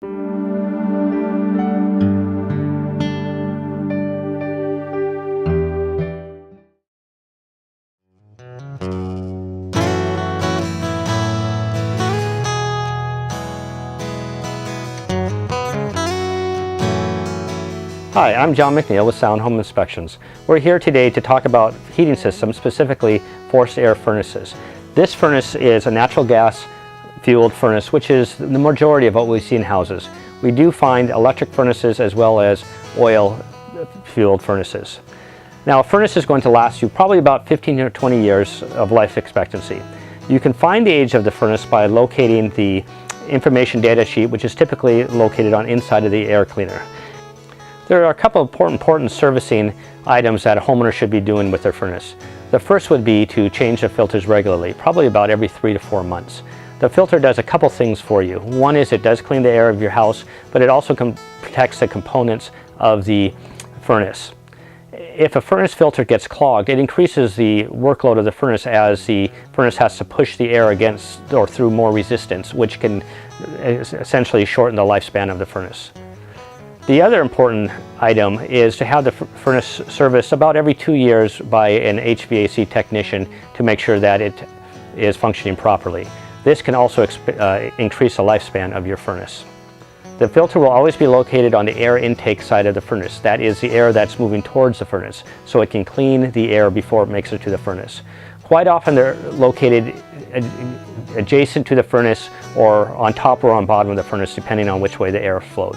Hi, I'm John McNeil with Sound Home Inspections. We're here today to talk about heating systems, specifically forced air furnaces. This furnace is a natural gas fueled furnace, which is the majority of what we see in houses. We do find electric furnaces as well as oil fueled furnaces. Now, a furnace is going to last you probably about 15 to 20 years of life expectancy. You can find the age of the furnace by locating the information data sheet, which is typically located on inside of the air cleaner. There are a couple of important servicing items that a homeowner should be doing with their furnace. The first would be to change the filters regularly, probably about every 3 to 4 months. The filter does a couple things for you. One is it does clean the air of your house, but it also protects the components of the furnace. If a furnace filter gets clogged, it increases the workload of the furnace as the furnace has to push the air against or through more resistance, which can essentially shorten the lifespan of the furnace. The other important item is to have the furnace serviced about every 2 years by an HVAC technician to make sure that it is functioning properly. This can also increase the lifespan of your furnace. The filter will always be located on the air intake side of the furnace. That is the air that's moving towards the furnace, so it can clean the air before it makes it to the furnace. Quite often they're located adjacent to the furnace or on top or on bottom of the furnace, depending on which way the air flowed.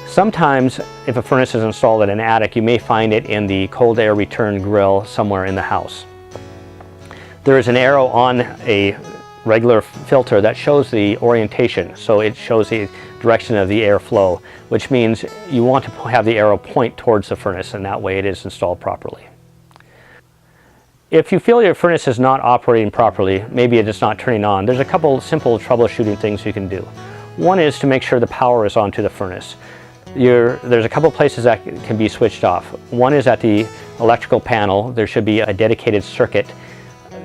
Sometimes, if a furnace is installed in an attic, you may find it in the cold air return grill somewhere in the house. There is an arrow on a regular filter that shows the orientation, so it shows the direction of the airflow, which means you want to have the arrow point towards the furnace, and that way it is installed properly. If you feel your furnace is not operating properly, maybe it is not turning on, there's a couple simple troubleshooting things you can do. One is to make sure the power is on to the furnace. There's a couple places that can be switched off. One is at the electrical panel. There should be a dedicated circuit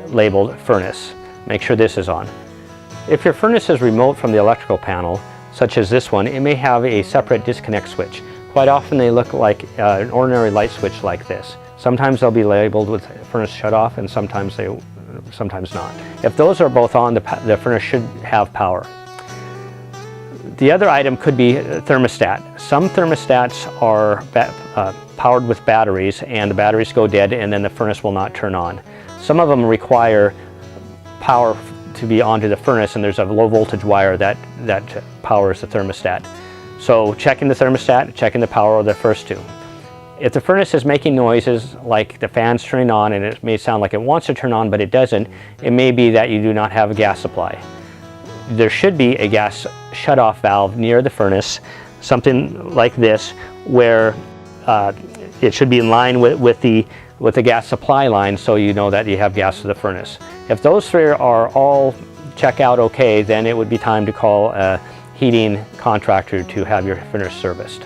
labeled furnace. Make sure this is on. If your furnace is remote from the electrical panel, such as this one, it may have a separate disconnect switch. Quite often they look like an ordinary light switch like this. Sometimes they'll be labeled with furnace shut off, and sometimes not. If those are both on, the furnace should have power. The other item could be a thermostat. Some thermostats are powered with batteries, and the batteries go dead and then the furnace will not turn on. Some of them require power to be onto the furnace, and there's a low voltage wire that powers the thermostat. So checking the thermostat, checking the power are the first two. If the furnace is making noises like the fan's turning on and it may sound like it wants to turn on but it doesn't, it may be that you do not have a gas supply. There should be a gas shutoff valve near the furnace, something like this, where it should be in line with the gas supply line, so you know that you have gas to the furnace. If those three are all check out okay, then it would be time to call a heating contractor to have your furnace serviced.